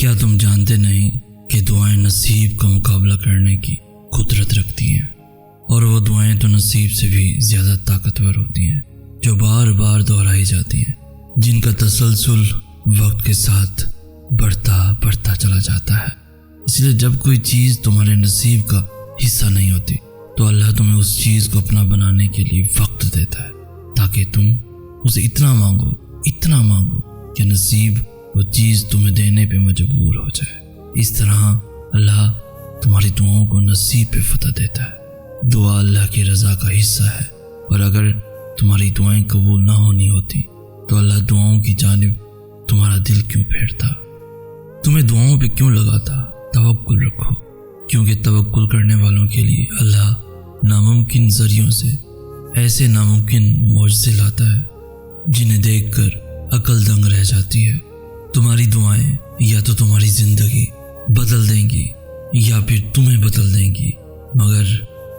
کیا تم جانتے نہیں کہ دعائیں نصیب کا مقابلہ کرنے کی قدرت رکھتی ہیں، اور وہ دعائیں تو نصیب سے بھی زیادہ طاقتور ہوتی ہیں جو بار بار دہرائی جاتی ہیں، جن کا تسلسل وقت کے ساتھ بڑھتا چلا جاتا ہے۔ اس لیے جب کوئی چیز تمہارے نصیب کا حصہ نہیں ہوتی تو اللہ تمہیں اس چیز کو اپنا بنانے کے لیے وقت دیتا ہے، تاکہ تم اسے اتنا مانگو کہ نصیب وہ چیز تمہیں دینے پہ مجبور ہو جائے۔ اس طرح اللہ تمہاری دعاؤں کو نصیب پہ فتح دیتا ہے۔ دعا اللہ کی رضا کا حصہ ہے، اور اگر تمہاری دعائیں قبول نہ ہونی ہوتی تو اللہ دعاؤں کی جانب تمہارا دل کیوں پھیرتا، تمہیں دعاؤں پہ کیوں لگاتا؟ توکل رکھو، کیونکہ توکل کرنے والوں کے لیے اللہ ناممکن ذریعوں سے ایسے ناممکن معجزے لاتا ہے جنہیں دیکھ کر عقل دنگ رہ جاتی ہے۔ تمہاری دعائیں یا تو تمہاری زندگی بدل دیں گی یا پھر تمہیں بدل دیں گی، مگر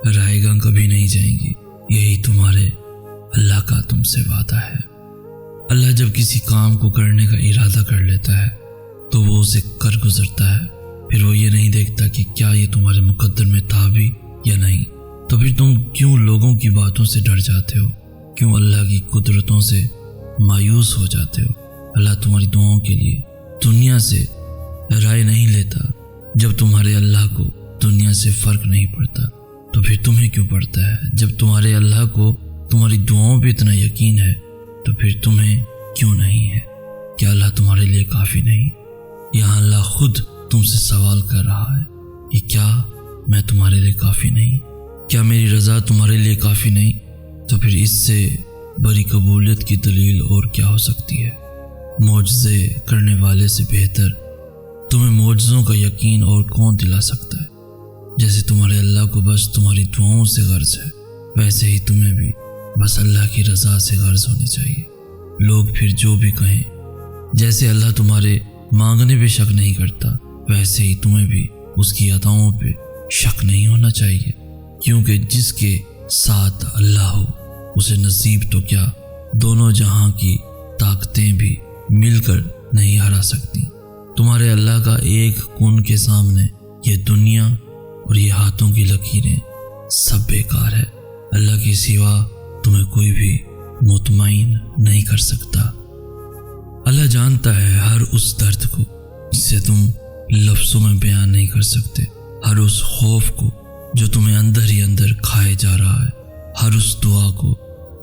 رائے گاں کبھی نہیں جائیں گی۔ یہی تمہارے اللہ کا تم سے وعدہ ہے۔ اللہ جب کسی کام کو کرنے کا ارادہ کر لیتا ہے تو وہ اسے کر گزرتا ہے، پھر وہ یہ نہیں دیکھتا کہ کیا یہ تمہارے مقدر میں تھا بھی یا نہیں۔ تو پھر تم کیوں لوگوں کی باتوں سے ڈر جاتے ہو؟ کیوں اللہ کی قدرتوں سے مایوس ہو جاتے ہو؟ اللہ تمہاری دعاؤں کے لیے دنیا سے رائے نہیں لیتا۔ جب تمہارے اللہ کو دنیا سے فرق نہیں پڑتا تو پھر تمہیں کیوں پڑتا ہے؟ جب تمہارے اللہ کو تمہاری دعاؤں پہ اتنا یقین ہے تو پھر تمہیں کیوں نہیں ہے؟ کیا اللہ تمہارے لیے کافی نہیں؟ یہاں اللہ خود تم سے سوال کر رہا ہے کہ کیا میں تمہارے لیے کافی نہیں؟ کیا میری رضا تمہارے لیے کافی نہیں؟ تو پھر اس سے بڑی قبولیت کی دلیل اور کیا ہو سکتی ہے؟ معجزے کرنے والے سے بہتر تمہیں معجزوں کا یقین اور کون دلا سکتا ہے؟ جیسے تمہارے اللہ کو بس تمہاری دعاؤں سے غرض ہے، ویسے ہی تمہیں بھی بس اللہ کی رضا سے غرض ہونی چاہیے۔ لوگ پھر جو بھی کہیں، جیسے اللہ تمہارے مانگنے پہ شک نہیں کرتا، ویسے ہی تمہیں بھی اس کی عطاؤں پہ شک نہیں ہونا چاہیے، کیونکہ جس کے ساتھ اللہ ہو اسے نصیب تو کیا دونوں جہاں کی طاقتیں بھی مل کر نہیں ہرا سکتی۔ تمہارے اللہ کا ایک کن کے سامنے یہ دنیا اور یہ ہاتھوں کی لکیریں سب بیکار ہے۔ اللہ کے سوا تمہیں کوئی بھی مطمئن نہیں کر سکتا۔ اللہ جانتا ہے ہر اس درد کو جسے تم لفظوں میں بیان نہیں کر سکتے، ہر اس خوف کو جو تمہیں اندر ہی اندر کھائے جا رہا ہے، ہر اس دعا کو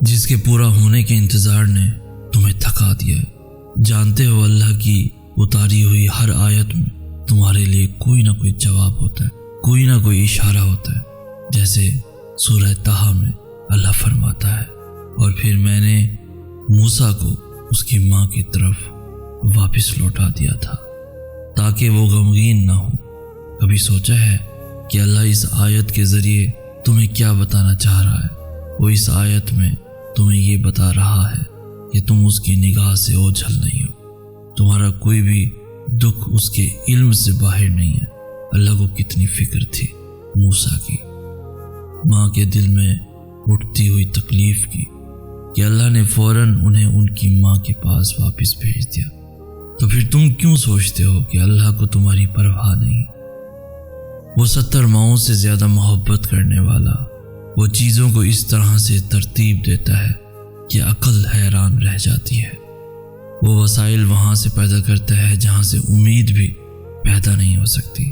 جس کے پورا ہونے کے انتظار نے تمہیں تھکا دیا ہے۔ جانتے ہو اللہ کی اتاری ہوئی ہر آیت میں تمہارے لیے کوئی نہ کوئی جواب ہوتا ہے، کوئی نہ کوئی اشارہ ہوتا ہے، جیسے سورہ طٰہٰ میں اللہ فرماتا ہے، اور پھر میں نے موسیٰ کو اس کی ماں کی طرف واپس لوٹا دیا تھا تاکہ وہ غمگین نہ ہو۔ کبھی سوچا ہے کہ اللہ اس آیت کے ذریعے تمہیں کیا بتانا چاہ رہا ہے؟ وہ اس آیت میں تمہیں یہ بتا رہا ہے کہ تم اس کی نگاہ سے اوجھل نہیں ہو، تمہارا کوئی بھی دکھ اس کے علم سے باہر نہیں ہے۔ اللہ کو کتنی فکر تھی موسیٰ کی ماں کے دل میں اٹھتی ہوئی تکلیف کی کہ اللہ نے فوراً انہیں ان کی ماں کے پاس واپس بھیج دیا۔ تو پھر تم کیوں سوچتے ہو کہ اللہ کو تمہاری پرواہ نہیں؟ وہ 70 ماؤں سے زیادہ محبت کرنے والا، وہ چیزوں کو اس طرح سے ترتیب دیتا ہے کہ عقل حیران رہ جاتی ہے۔ وہ وسائل وہاں سے پیدا کرتا ہے جہاں سے امید بھی پیدا نہیں ہو سکتی۔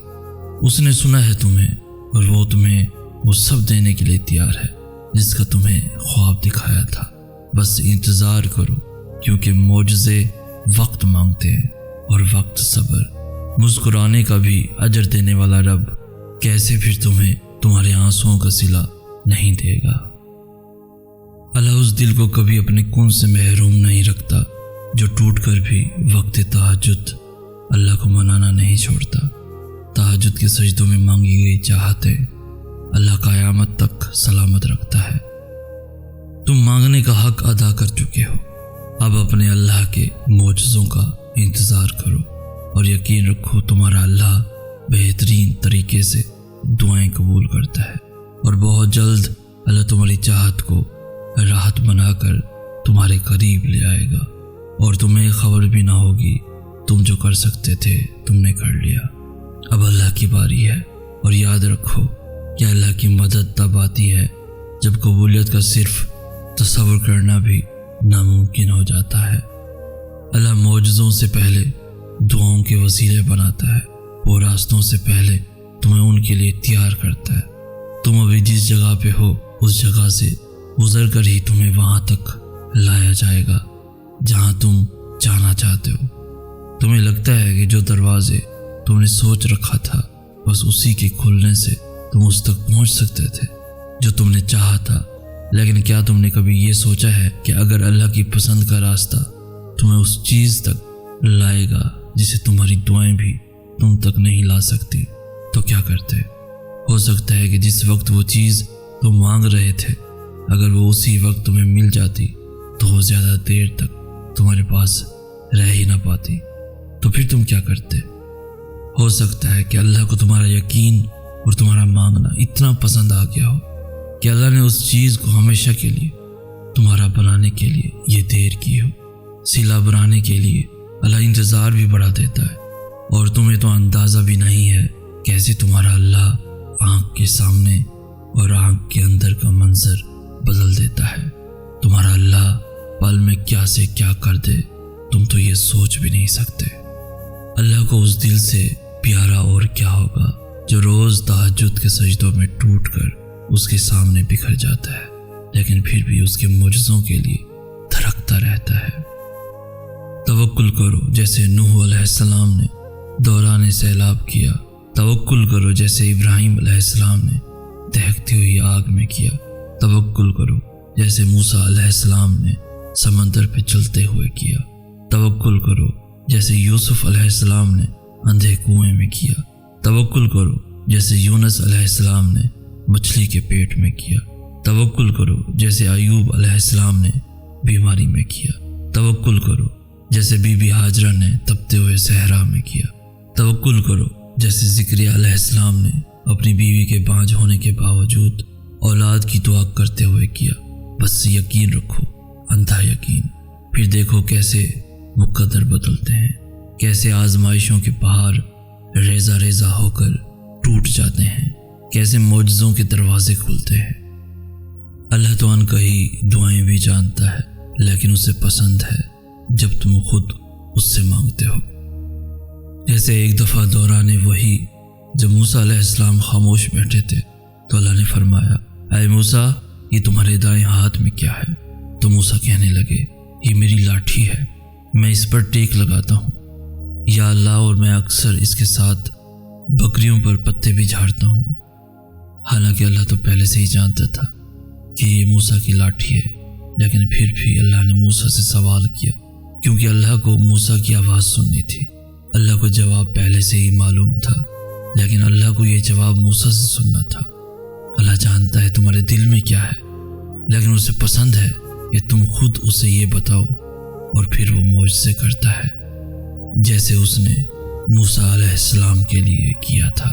اس نے سنا ہے تمہیں، اور وہ تمہیں وہ سب دینے کے لیے تیار ہے جس کا تمہیں خواب دکھایا تھا۔ بس انتظار کرو، کیونکہ معجزے وقت مانگتے ہیں، اور وقت صبر۔ مسکرانے کا بھی اجر دینے والا رب کیسے پھر تمہیں تمہارے آنسوؤں کا صلہ نہیں دے گا؟ اللہ اس دل کو کبھی اپنے کن سے محروم نہیں رکھتا جو ٹوٹ کر بھی وقت تہجد اللہ کو منانا نہیں چھوڑتا۔ تہجد کے سجدوں میں مانگی گئی چاہتیں اللہ قیامت تک سلامت رکھتا ہے۔ تم مانگنے کا حق ادا کر چکے ہو، اب اپنے اللہ کے معجزوں کا انتظار کرو، اور یقین رکھو تمہارا اللہ بہترین طریقے سے دعائیں قبول کرتا ہے، اور بہت جلد اللہ تمہاری چاہت کو راحت بنا کر تمہارے قریب لے آئے گا، اور تمہیں خبر بھی نہ ہوگی تم جو کر سکتے تھے تم نے کر لیا، اب اللہ کی باری ہے۔ اور یاد رکھو کہ اللہ کی مدد تب آتی ہے جب قبولیت کا صرف تصور کرنا بھی ناممکن ہو جاتا ہے۔ اللہ معجزوں سے پہلے دعاؤں کے وسیلے بناتا ہے، وہ راستوں سے پہلے تمہیں ان کے لیے تیار کرتا ہے۔ تم ابھی جس جگہ پہ ہو اس جگہ سے گزر کر ہی تمہیں وہاں تک لایا جائے گا جہاں تم جانا چاہتے ہو۔ تمہیں لگتا ہے کہ جو دروازے تم نے سوچ رکھا تھا بس اسی کے کھلنے سے تم اس تک پہنچ سکتے تھے جو تم نے چاہا تھا، لیکن کیا تم نے کبھی یہ سوچا ہے کہ اگر اللہ کی پسند کا راستہ تمہیں اس چیز تک لائے گا جسے تمہاری دعائیں بھی تم تک نہیں لا سکتی تو کیا کرتے؟ ہو سکتا ہے کہ جس وقت وہ چیز تم مانگ رہے تھے اگر وہ اسی وقت تمہیں مل جاتی تو وہ زیادہ دیر تک تمہارے پاس رہ ہی نہ پاتی، تو پھر تم کیا کرتے؟ ہو سکتا ہے کہ اللہ کو تمہارا یقین اور تمہارا مانگنا اتنا پسند آ گیا ہو کہ اللہ نے اس چیز کو ہمیشہ کے لیے تمہارا بنانے کے لیے یہ دیر کی ہو۔ صلہ بنانے کے لیے اللہ انتظار بھی بڑھا دیتا ہے، اور تمہیں تو اندازہ بھی نہیں ہے کیسے تمہارا اللہ آنکھ کے سامنے اور آنکھ کے اندر کا منظر بدل دیتا ہے۔ تمہارا اللہ پل میں کیا سے کیا کر دے تم تو یہ سوچ بھی نہیں سکتے۔ اللہ کو اس دل سے پیارا اور کیا ہوگا جو روز تہجد کے سجدوں میں ٹوٹ کر اس کے سامنے بکھر جاتا ہے لیکن پھر بھی اس کے معجزوں کے لیے دھڑکتا رہتا ہے۔ توکل کرو جیسے نوح علیہ السلام نے دوران سیلاب کیا، توکل کرو جیسے ابراہیم علیہ السلام نے دہکتی ہوئی آگ میں کیا، توکل کرو جیسے موسیٰ علیہ السلام نے سمندر پہ چلتے ہوئے کیا، توکل کرو جیسے یوسف علیہ السلام نے اندھے کنویں میں کیا، توکل کرو جیسے یونس علیہ السلام نے مچھلی کے پیٹ میں کیا، توکل کرو جیسے ایوب علیہ السلام نے بیماری میں کیا، توکل کرو جیسے بی بی ہاجرہ نے تپتے ہوئے صحرا میں کیا، توکل کرو جیسے زکریا علیہ السلام نے اپنی بیوی کے بانجھ ہونے کے باوجود اولاد کی دعا کرتے ہوئے کیا۔ بس یقین رکھو، اندھا یقین، پھر دیکھو کیسے مقدر بدلتے ہیں، کیسے آزمائشوں کے پہاڑ ریزہ ریزہ ہو کر ٹوٹ جاتے ہیں، کیسے معجزوں کے دروازے کھلتے ہیں۔ اللہ تو ان کا ہی دعائیں بھی جانتا ہے، لیکن اسے پسند ہے جب تم خود اس سے مانگتے ہو۔ جیسے ایک دفعہ دوران وحی جب موسیٰ علیہ السلام خاموش بیٹھے تھے تو اللہ نے فرمایا، اے موسیٰ یہ تمہارے دائیں ہاتھ میں کیا ہے؟ تو موسیٰ کہنے لگے، یہ میری لاٹھی ہے، میں اس پر ٹیک لگاتا ہوں یا اللہ، اور میں اکثر اس کے ساتھ بکریوں پر پتے بھی جھاڑتا ہوں۔ حالانکہ اللہ تو پہلے سے ہی جانتا تھا کہ یہ موسیٰ کی لاٹھی ہے، لیکن پھر بھی اللہ نے موسیٰ سے سوال کیا کیونکہ اللہ کو موسیٰ کی آواز سننی تھی۔ اللہ کو جواب پہلے سے ہی معلوم تھا، لیکن اللہ کو یہ جواب موسیٰ سے سننا تھا۔ اللہ جانتا ہے تمہارے دل میں کیا ہے، لیکن اسے پسند ہے کہ تم خود اسے یہ بتاؤ، اور پھر وہ معجزے کرتا ہے جیسے اس نے موسیٰ علیہ السلام کے لیے کیا تھا۔